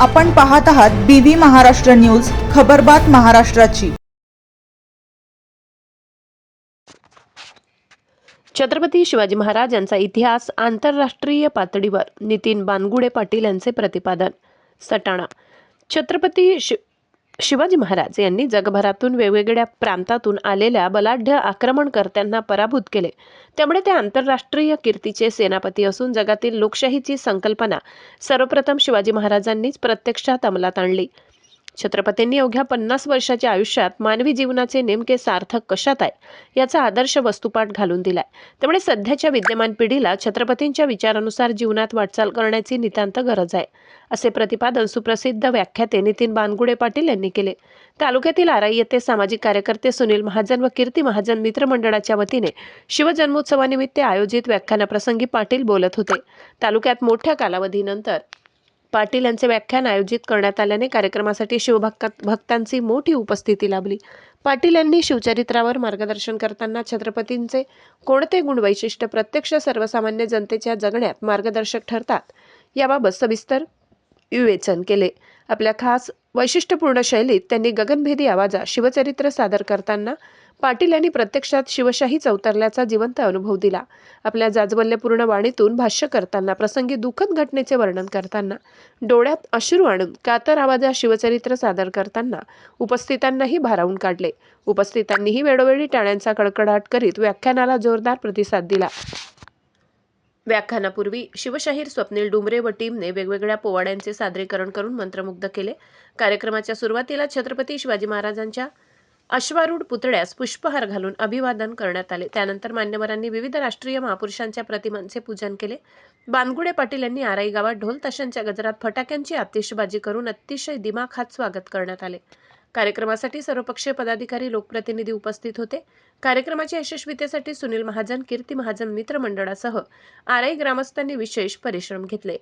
आपण पाहत आहात BV महाराष्ट्र न्यूज, खबरबात महाराष्ट्राची। छत्रपती शिवाजी महाराज यांचा इतिहास आंतरराष्ट्रीय पातळीवर नितीन बानगुडे पाटील यांचे प्रतिपादन। सटाणा। छत्रपती शिवाजी महाराज यांनी जगभरातून वेगवेगळ्या प्रांतातून आलेल्या बलाढ्य आक्रमणकर्त्यांना पराभूत केले। त्यामुळे ते आंतरराष्ट्रीय कीर्तीचे सेनापती असून जगातील लोकशाहीची संकल्पना सर्वप्रथम शिवाजी महाराजांनीच प्रत्यक्षात अंमलात आणली। छत्रपतींनी अवघ्या 50 वर्षाच्या आयुष्यात मानवी जीवनाचे नेमके सार्थक कशात आहे याचा आदर्श वस्तुपाठ घालून दिलाय। त्यामुळे सध्याच्या विद्यमान पिढीला छत्रपतींच्या विचारानुसार जीवनात वाटचाल करण्याची नितांत गरज आहे, असे प्रतिपादन सुप्रसिद्ध व्याख्याते नितीन बानगुडे पाटील यांनी केले। तालुक्यातील आराई येथे सामाजिक कार्यकर्ते सुनील महाजन व कीर्ती महाजन मित्रमंडळाच्या वतीने शिवजन्मोत्सवानिमित्त आयोजित व्याख्यानाप्रसंगी पाटील बोलत होते। तालुक्यात मोठ्या कालावधीनंतर पाटील यांचे व्याख्यान आयोजित करण्यात आल्याने कार्यक्रमासाठी शिवभक्तांची मोठी उपस्थिती लाभली। पाटील यांनी शिवचरित्रावर मार्गदर्शन करताना छत्रपतींचे कोणते गुण वैशिष्ट्य प्रत्यक्ष सर्वसामान्य जनतेच्या जगण्यात मार्गदर्शक ठरतात याबाबत सविस्तर विवेचन केले। आपल्या खास वैशिष्ट्यपूर्ण शैलीत त्यांनी गगनभेदी आवाजात शिवचरित्र सादर करताना पाटील यांनी प्रत्यक्षात शिवशाहीच अवतरल्याचा जिवंत अनुभव दिला। आपल्या जाज्वल्यपूर्ण वाणीतून भाष्य करताना प्रसंगी दुःखद घटनेचे वर्णन करताना डोळ्यात अश्रू आणून कातर आवाजात शिवचरित्र सादर करताना उपस्थितांनाही भारावून काढले। उपस्थितांनीही वेळोवेळी टाळ्यांचा कडकडाट करीत व्याख्यानाला जोरदार प्रतिसाद दिला। व्याख्यानापूर्वी शिवशाहीर स्वप्नील डुमरे व टीमने वेगवेगळ्या पोवाड्यांचे सादरीकरण करून मंत्रमुग्ध केले। कार्यक्रमाच्या सुरुवातीला छत्रपती शिवाजी महाराजांच्या अश्वारूढ पुतळ्यास पुष्पहार घालून अभिवादन करण्यात आले। त्यानंतर मान्यवरांनी विविध राष्ट्रीय महापुरुषांच्या प्रतिमांचे पूजन केले। बानगुडे पाटील यांनी आराई गावात ढोल ताशांच्या गजरात फटाक्यांची आतिषबाजी करून अतिशय दिमाखात स्वागत करण्यात आले। कार्यक्रमासाठी सर्वपक्षीय पदाधिकारी लोकप्रतिनिधी उपस्थित होते। कार्यक्रमाच्या यशस्वीतेसाठी सुनील महाजन, कीर्ती महाजन मित्रमंडळासह आराई ग्रामस्थांनी विशेष परिश्रम घेतले।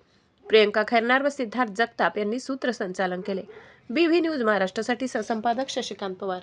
प्रियंका खैरनार व सिद्धार्थ जगताप यांनी सूत्रसंचालन केले। BV न्यूज महाराष्ट्रासाठी सहसंपादक शशिकांत पवार।